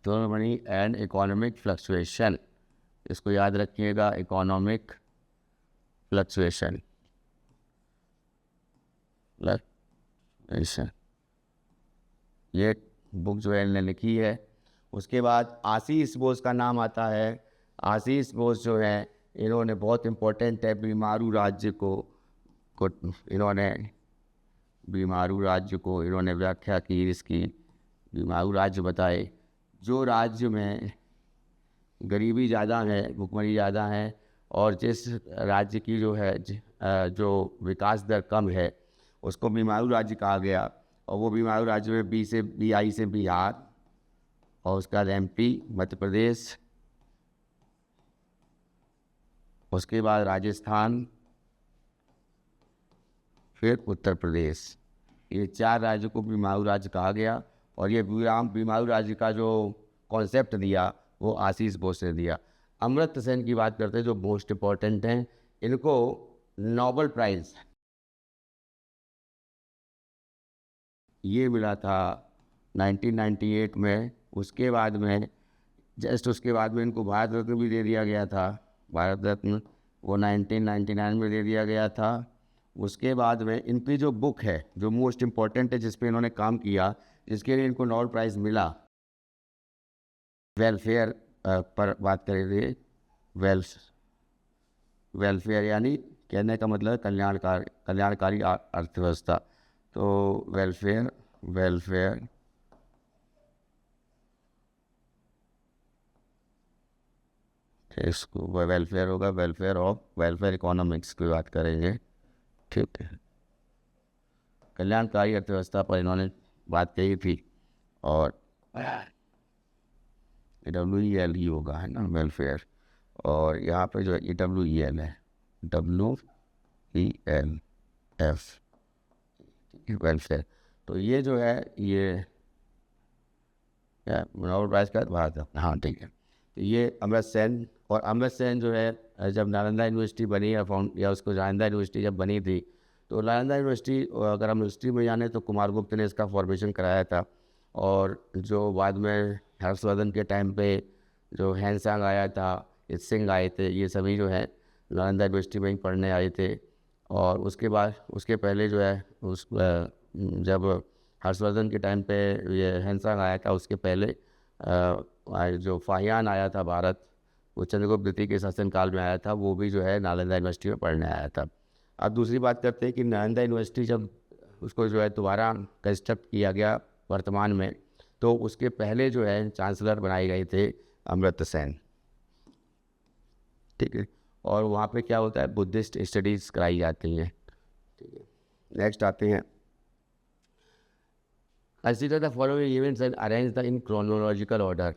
A: theory of money and economic fluctuation, इसको याद रखिएगा, इकोनॉमिक फ्लक्चुएशन, ये बुक जो है इन्होंने लिखी है। उसके बाद आशीष बोस का नाम आता है। आशीष बोस जो है इन्होंने बहुत इम्पोर्टेंट है, बीमारू राज्य को इन्होंने व्याख्या की इसकी। बीमारू राज्य बताए, जो राज्य में गरीबी ज़्यादा है, भुखमरी ज़्यादा है, और जिस राज्य की जो है जो विकास दर कम है उसको बीमारू राज्य कहा गया। और वो बीमारू राज्य में BI से बिहार, और उसका MP मध्य प्रदेश, उसके बाद राजस्थान, फिर उत्तर प्रदेश, ये 4 राज्यों को बीमारू राज्य कहा गया। और ये बीमारू राज्य का जो कॉन्सेप्ट दिया वो आशीष बोस ने दिया। अमर्त्य सेन की बात करते हैं, जो मोस्ट इम्पॉर्टेंट हैं, इनको नोबेल प्राइज़ ये मिला था 1998 में। उसके बाद में उसके बाद में इनको भारत रत्न भी दे दिया गया था, भारत रत्न वो 1999 में दे दिया गया था। उसके बाद में इनकी जो बुक है जो मोस्ट इम्पॉर्टेंट है, जिस पे इन्होंने काम किया, जिसके लिए इनको नोबेल प्राइज़ मिला, वेलफेयर पर बात करेंगे वेलफेयर, यानी कहने का मतलब कल्याणकारी अर्थव्यवस्था। तो वेलफेयर वेलफेयर इसको वेलफेयर होगा, वेलफेयर इकोनॉमिक्स की बात करेंगे, ठीक है। कल्याणकारी अर्थव्यवस्था पर इन्होंने बात कही थी, और WEL ही होगा, है ना, वेलफेयर। और यहाँ पे जो है WEL है, WELF, वेलफेयर। तो ये जो है ये क्या नोबेल प्राइज़ का बात है, हाँ ठीक है। तो ये अमर्त्य सेन, और अमर्त्य सेन जो है जब नालंदा यूनिवर्सिटी बनी या उसको नालंदा यूनिवर्सिटी जब बनी थी, तो नालंदा यूनिवर्सिटी अगर हम हिस्ट्री में जाने तो कुमारगुप्त ने इसका फॉर्मेशन कराया था। और जो बाद में हर्षवर्धन के टाइम पे जो हैंसांग आया था, इत्सिंग आए थे, ये सभी जो है नालंदा यूनिवर्सिटी में ही पढ़ने आए थे। और उसके बाद उसके पहले जो है जब हर्षवर्धन के टाइम पे ये हैंसांग आया था, उसके पहले जो फाहियान आया था भारत, वो चंद्रगुप्त द्वितीय के शासनकाल में आया था, वो भी जो है नालंदा यूनिवर्सिटी में पढ़ने आया था। अब दूसरी बात करते हैं कि नालंदा यूनिवर्सिटी जब उसको जो है दोबारा कंस्ट्रक्ट किया गया वर्तमान में, तो उसके पहले जो है चांसलर बनाए गए थे अमर्त्य सेन, ठीक है। और वहाँ पे क्या होता है, बुद्धिस्ट स्टडीज़ कराई जाती हैं, ठीक है। नेक्स्ट आते हैं, consider the following events and arrange the in chronological order.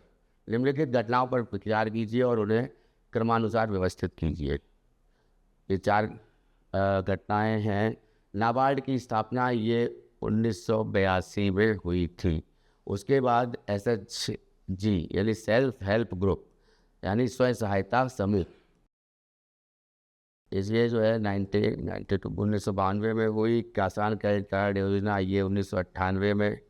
A: निम्नलिखित घटनाओं पर विचार कीजिए और उन्हें क्रमानुसार व्यवस्थित कीजिए। ये 4 घटनाएं हैं। नाबार्ड की स्थापना ये 1982 में हुई थी। उसके बाद SHG यानी सेल्फ हेल्प ग्रुप, यानी स्वयं सहायता समूह, इसलिए जो है 1992 में हुई। किसान क्रेडिट कार्ड योजना ये 1998 में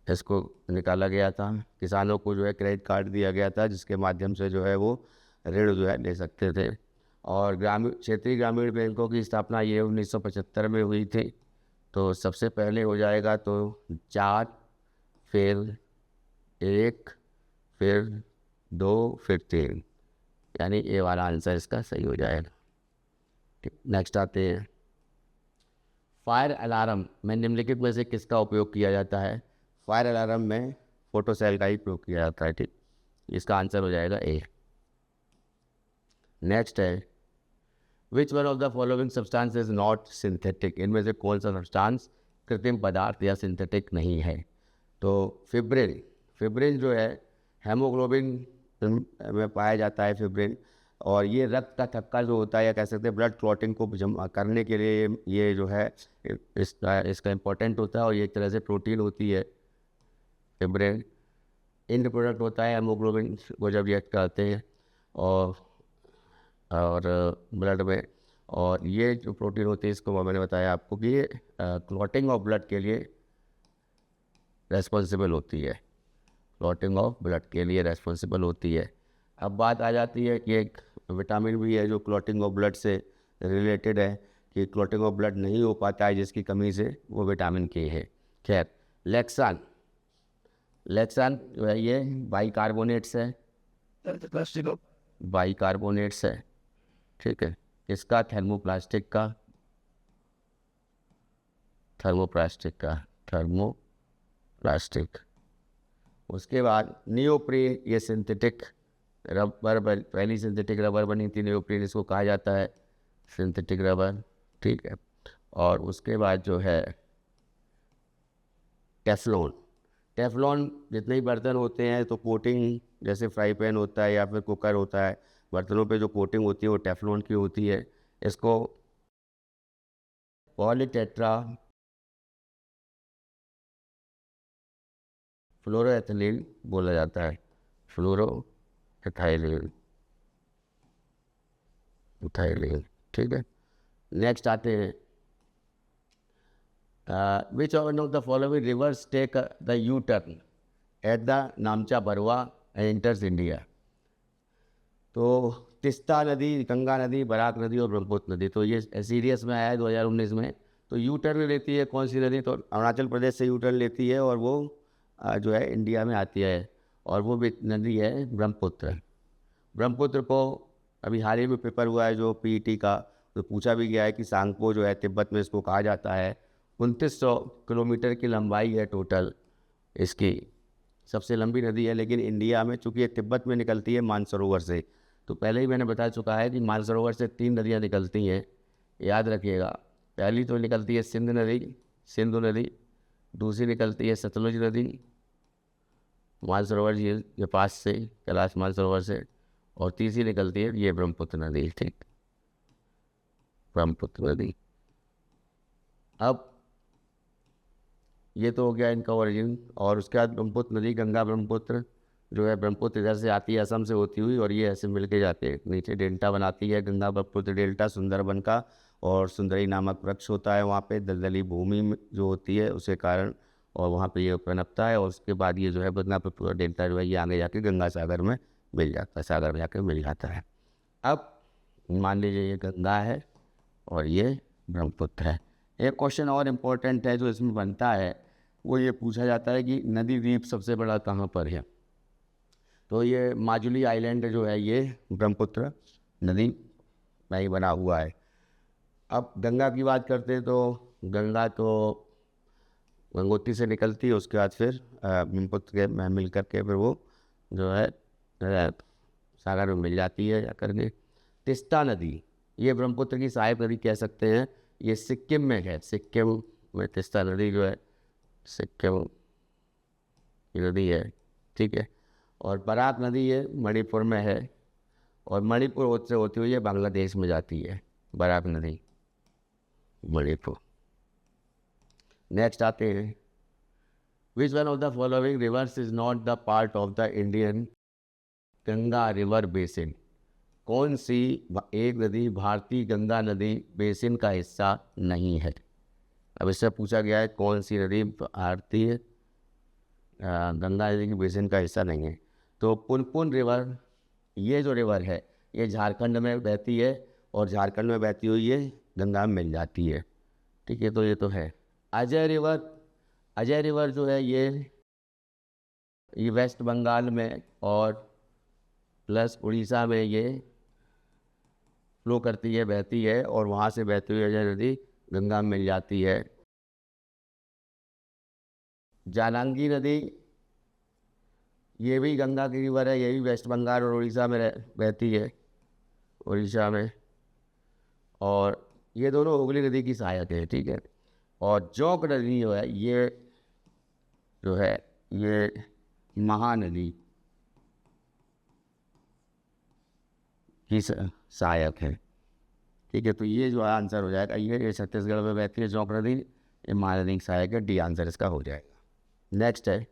A: इसको निकाला गया था। किसानों को जो है क्रेडिट कार्ड दिया गया था, जिसके माध्यम से जो है वो ऋण जो है ले सकते थे। और क्षेत्रीय ग्रामीण बैंकों की स्थापना ये 1975 में हुई थी। तो सबसे पहले हो जाएगा तो 4, फिर 1, फिर 2, फिर 3, यानी ए वाला आंसर इसका सही हो जाएगा। नेक्स्ट आते हैं, फायर अलार्म में निम्नलिखित में से किसका उपयोग किया जाता है। फायर अलार्म में फोटो सेल का ही प्रयोग किया जाता है, ठीक। इसका आंसर हो जाएगा ए। नेक्स्ट है, विच one of the following substance is not synthetic. इनमें से कौन सा सब्सटेंस कृत्रिम पदार्थ या सिंथेटिक नहीं है। तो फिब्रिन जो है हेमोग्लोबिन में पाया जाता है, फिब्रिन। और ये रक्त का थक्का जो होता है, या कह सकते हैं ब्लड क्लॉटिंग को जमा करने के लिए ये जो है इसका इम्पोर्टेंट होता है। और ये एक तरह से प्रोटीन होती है फिब्रिन। इंड प्रोडक्ट होता है हेमोग्लोबिन को जब रिएक्ट करते हैं और ब्लड में। और ये जो प्रोटीन होती है, इसको मैंने बताया आपको कि ये क्लॉटिंग ऑफ ब्लड के लिए रेस्पॉन्सिबल होती है, क्लॉटिंग ऑफ ब्लड के लिए रेस्पॉन्सिबल होती है। अब बात आ जाती है कि एक विटामिन भी है जो क्लॉटिंग ऑफ ब्लड से रिलेटेड है, कि क्लॉटिंग ऑफ ब्लड नहीं हो पाता है जिसकी कमी से, वो विटामिन के है। खैर, लेक्सान जो है ये बाइकार्बोनेट्स है, बाइकार्बोनेट्स है, ठीक है। इसका थर्मोप्लास्टिक। उसके बाद नियोप्रीन, ये सिंथेटिक रबर, पहली सिंथेटिक रबर बनी थी नियोप्रीन, इसको कहा जाता है सिंथेटिक रबर, ठीक है। और उसके बाद जो है टेफ्लॉन जितने ही बर्तन होते हैं तो कोटिंग, जैसे फ्राई पैन होता है या फिर कुकर होता है, बर्तनों पे जो कोटिंग होती है वो टेफ्लॉन की होती है। इसको पॉलीटेट्रा फ्लोरोएथिलीन बोला जाता है, फ्लोरोएथिलीन, ठीक है। नेक्स्ट आते हैं, which of the following rivers take the U turn at the Namcha Barwa and enters India. तो तिस्ता नदी, गंगा नदी, बराक नदी और ब्रह्मपुत्र नदी। तो ये सीरियस में आया है 2019 में। तो यू टर्न लेती है कौन सी नदी, तो अरुणाचल प्रदेश से यू टर्न लेती है, और वो जो है इंडिया में आती है, और वो भी नदी है ब्रह्मपुत्र। ब्रह्मपुत्र को अभी हाल ही में पेपर हुआ है जो पीईटी का, तो पूछा भी गया है कि सांगपो जो है तिब्बत में इसको कहा जाता है। 2900 किलोमीटर की लंबाई है टोटल इसकी, सबसे लंबी नदी है। लेकिन इंडिया में चूँकि ये तिब्बत में निकलती है मानसरोवर से, तो पहले ही मैंने बता चुका है कि मानसरोवर से 3 नदियाँ निकलती हैं, याद रखिएगा। पहली तो निकलती है सिंधु नदी, सिंधु नदी। दूसरी निकलती है सतलुज नदी मानसरोवर झील के पास से, कैलाश मानसरोवर से। और तीसरी निकलती है ये ब्रह्मपुत्र नदी, ठीक, ब्रह्मपुत्र नदी। अब ये तो हो गया इनका ओरिजिन। और उसके बाद ब्रह्मपुत्र नदी, गंगा ब्रह्मपुत्र जो है, ब्रह्मपुत्र इधर से आती है असम से होती हुई, और ये ऐसे मिल के जाते हैं नीचे, डेल्टा बनाती है गंगा ब्रह्मपुत्र डेल्टा सुंदरबन का। और सुंदरी नामक वृक्ष होता है वहाँ पे, दलदली भूमि जो होती है उसके कारण, और वहाँ पे ये पनपता है। और उसके बाद ये जो है गंगा ब्रह्मपुत्र डेल्टा जो है ये आगे जाके गंगा सागर में मिल जाता है, सागर में जाकर मिल जाता है। अब मान लीजिए ये गंगा है और ये ब्रह्मपुत्र है। एक क्वेश्चन और इम्पोर्टेंट है जो इसमें बनता है, वो ये पूछा जाता है कि नदी द्वीप सबसे बड़ा कहाँ पर है। तो ये माजुली आइलैंड जो है ये ब्रह्मपुत्र नदी में ही बना हुआ है। अब गंगा की बात करते हैं तो गंगा तो गंगोत्री से निकलती है, उसके बाद फिर ब्रह्मपुत्र के में मिल करके फिर वो जो है सागर में मिल जाती है जाकर के। तिस्ता नदी, ये ब्रह्मपुत्र की सहायक नदी कह सकते हैं, ये सिक्किम में है। सिक्किम में तिस्ता नदी जो है, सिक्किम की नदी है, ठीक है। और बराक नदी ये मणिपुर में है, और मणिपुर से होती हुई ये बांग्लादेश में जाती है, बराक नदी मणिपुर। नेक्स्ट आते हैं, which one of the following reverse is not the part of the Indian Ganga river basin. कौन सी एक नदी भारतीय गंगा नदी बेसिन का हिस्सा नहीं है। अब इससे पूछा गया है कौन सी नदी भारतीय गंगा नदी की बेसिन का हिस्सा नहीं है। तो पुनपुन रिवर, ये जो रिवर है ये झारखंड में बहती है, और झारखंड में बहती हुई ये गंगा में मिल जाती है, ठीक है। तो ये तो है। अजय रिवर, अजय रिवर जो है ये वेस्ट बंगाल में और प्लस उड़ीसा में ये फ्लो करती है, बहती है, और वहाँ से बहती हुई अजय नदी गंगा में मिल जाती है। जालंगी नदी, ये भी गंगा की रिवर है, ये भी वेस्ट बंगाल और उड़ीसा में बहती है, उड़ीसा में। और ये दोनों हुगली नदी की सहायक है, ठीक है। और जोंक नदी जो है ये जो है ये महानदी की सहायक है, ठीक है। तो ये जो आंसर हो जाएगा, ये छत्तीसगढ़ में बहती है जोंक नदी, ये महानदी की सहायक है, डी आंसर इसका हो जाएगा। नेक्स्ट है,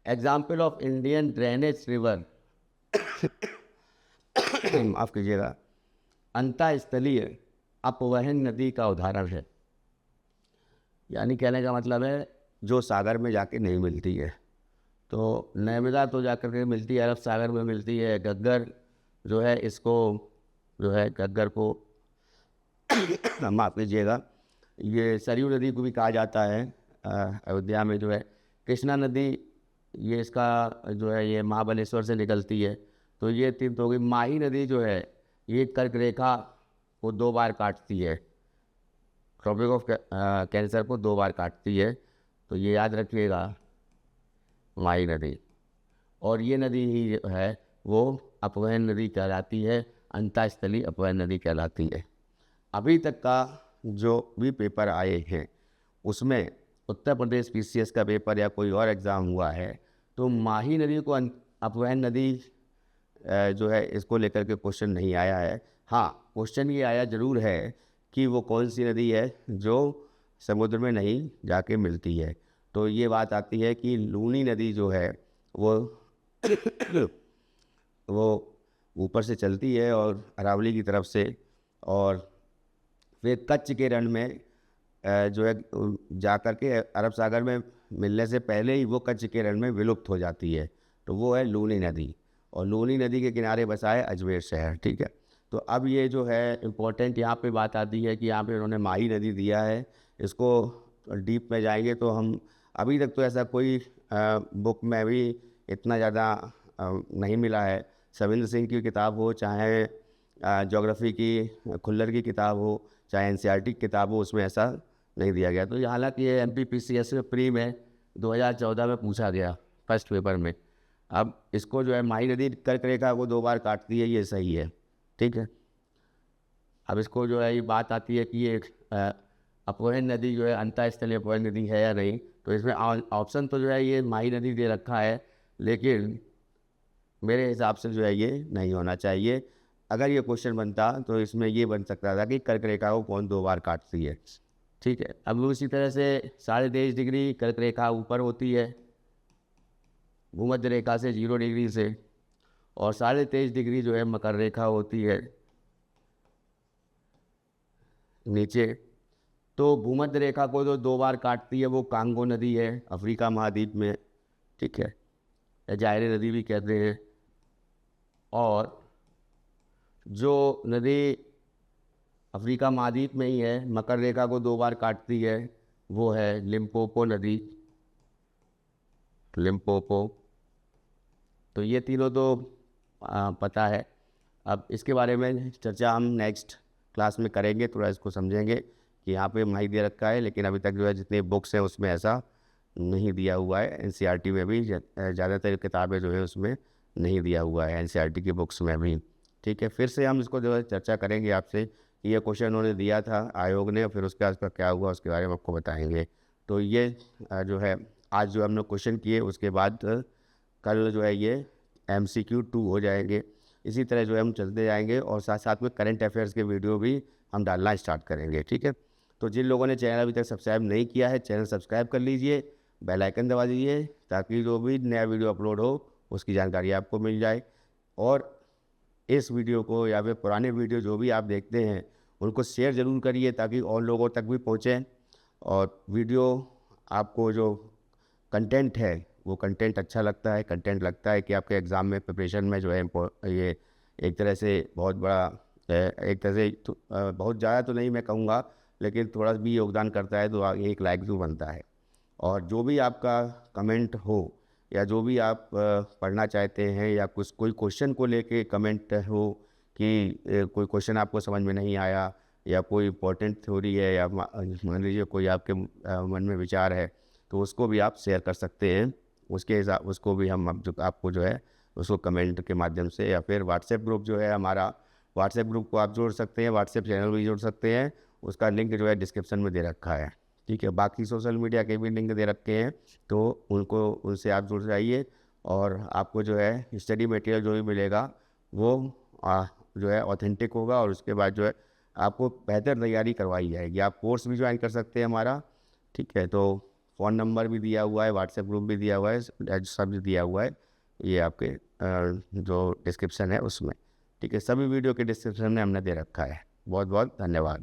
A: example of Indian drainage river माफ कीजिएगा, अंतःस्थलीय अपवहन नदी का उदाहरण है। यानी कहने का मतलब है जो सागर में जाके नहीं मिलती है। तो नर्मदा तो जाकर के मिलती है, अरब सागर में मिलती है। घग्गर जो है इसको जो है घग्गर को माफ कीजिएगा, ये सरयू नदी को भी कहा जाता है। अयोध्या में जो है कृष्णा नदी, ये इसका जो है ये महाबलेश्वर से निकलती है। तो ये तीन तो हो गई। माही नदी जो है ये कर्क रेखा को 2 बार काटती है, ट्रॉपिक ऑफ कैंसर को 2 बार काटती है, तो ये याद रखिएगा, माही नदी। और ये नदी ही जो है वो अपवहन नदी कहलाती है, अंतःस्थलीय अपवहन नदी कहलाती है। अभी तक का जो भी पेपर आए हैं उसमें उत्तर प्रदेश पीसीएस का पेपर या कोई और एग्ज़ाम हुआ है तो माही नदी को अपवहन नदी जो है इसको लेकर के क्वेश्चन नहीं आया है। हाँ, क्वेश्चन ये आया ज़रूर है कि वो कौन सी नदी है जो समुद्र में नहीं जाके मिलती है। तो ये बात आती है कि लूनी नदी जो है वो वो ऊपर से चलती है और अरावली की तरफ से, और फिर कच्छ के रण में जो है जाकर के अरब सागर में मिलने से पहले ही वो कच्छ के रण में विलुप्त हो जाती है। तो वो है लूनी नदी, और लूनी नदी के किनारे बसा है अजमेर शहर, ठीक है। तो अब ये जो है इम्पोर्टेंट यहाँ पे बात आती है कि यहाँ पे उन्होंने माही नदी दिया है। इसको डीप में जाएंगे तो हम अभी तक तो ऐसा कोई बुक में भी इतना ज़्यादा नहीं मिला है सविंद्र सिंह की किताब हो, चाहे ज्योग्राफी की खुल्लर की किताब हो, चाहे एनसीईआरटी की किताब हो, उसमें ऐसा नहीं दिया गया। तो ये हालांकि ये एमपीपीसीएस में प्री में 2014 में पूछा गया फर्स्ट पेपर में। अब इसको जो है माही नदी कर्क रेखा को 2 बार काटती है, ये सही है, ठीक है। अब इसको जो है ये बात आती है कि ये अपोहन नदी जो है अंतःस्थलीय अपोहन नदी है या नहीं, तो इसमें ऑप्शन तो जो है ये माही नदी दे रखा है, लेकिन मेरे हिसाब से जो है ये नहीं होना चाहिए। अगर ये क्वेश्चन बनता तो इसमें ये बन सकता था कि कर्क रेखा को कौन 2 बार काटती है, ठीक है। अब उसी तरह से 23.5 डिग्री कर्क रेखा ऊपर होती है भूमध्य रेखा से 0 डिग्री से, और 23.5 डिग्री जो है मकर रेखा होती है नीचे। तो भूमध्य रेखा को जो 2 बार काटती है वो कांगो नदी है अफ्रीका महाद्वीप में, ठीक है, या जायरे नदी भी कहते हैं। और जो नदी अफ्रीका महाद्वीप में ही है, मकर रेखा को 2 बार काटती है, वो है लिम्पोपो नदी, लिम्पोपो। तो ये तीनों तो पता है। अब इसके बारे में चर्चा हम नेक्स्ट क्लास में करेंगे, थोड़ा इसको समझेंगे कि यहाँ पे माही दे रखा है, लेकिन अभी तक जो है जितने बुक्स हैं उसमें ऐसा नहीं दिया हुआ है। एनसीईआरटी में भी ज़्यादातर किताबें जो है उसमें नहीं दिया हुआ है, एनसीईआरटी की बुक्स में भी, ठीक है। फिर से हम इसको जो है चर्चा करेंगे आपसे कि ये क्वेश्चन उन्होंने दिया था आयोग ने, फिर उसके बाद क्या हुआ उसके बारे में आपको बताएंगे। तो ये जो है आज जो हमने क्वेश्चन किए, उसके बाद कल जो है ये MCQ 2 हो जाएंगे। इसी तरह जो है हम चलते जाएंगे, और साथ साथ में करंट अफेयर्स के वीडियो भी हम डालना स्टार्ट करेंगे, ठीक है। तो जिन लोगों ने चैनल अभी तक सब्सक्राइब नहीं किया है, चैनल सब्सक्राइब कर लीजिए, बेल आइकन दबा दीजिए, ताकि जो भी नया वीडियो अपलोड हो उसकी जानकारी आपको मिल जाए। और इस वीडियो को या फिर पुराने वीडियो जो भी आप देखते हैं उनको शेयर ज़रूर करिए, ताकि और लोगों तक भी पहुँचें। और वीडियो आपको जो कंटेंट है वो कंटेंट अच्छा लगता है, कंटेंट लगता है कि आपके एग्ज़ाम में प्रिपरेशन में जो है ये एक तरह से बहुत बड़ा एक तरह से बहुत ज़्यादा तो नहीं मैं कहूँगा, लेकिन थोड़ा भी योगदान करता है, तो एक लाइक जो बनता है। और जो भी आपका कमेंट हो, या जो भी आप पढ़ना चाहते हैं, या कोई क्वेश्चन को लेके कमेंट हो कि कोई क्वेश्चन आपको समझ में नहीं आया, या कोई इम्पोर्टेंट थ्योरी है, या मान लीजिए कोई आपके मन में विचार है, तो उसको भी आप शेयर कर सकते हैं। उसके हिसाब उसको भी हम आपको जो है उसको कमेंट के माध्यम से, या फिर व्हाट्सएप ग्रुप जो है हमारा, व्हाट्सएप ग्रुप को आप जोड़ सकते हैं, व्हाट्सएप चैनल भी जोड़ सकते हैं, उसका लिंक जो है डिस्क्रिप्शन में दे रखा है, ठीक है। बाकी सोशल मीडिया के भी लिंक दे रखे हैं, तो उनसे आप जुड़ जाइए, और आपको जो है स्टडी मटेरियल जो भी मिलेगा वो जो है ऑथेंटिक होगा, और उसके बाद जो है आपको बेहतर तैयारी करवाई जाएगी। आप कोर्स भी ज्वाइन कर सकते हैं हमारा, ठीक है। तो फ़ोन नंबर भी दिया हुआ है, व्हाट्सएप ग्रुप भी दिया हुआ है, सब दिया हुआ है ये आपके जो डिस्क्रिप्शन है उसमें, ठीक है। सभी वीडियो के डिस्क्रिप्शन में हमने दे रखा है। बहुत बहुत धन्यवाद।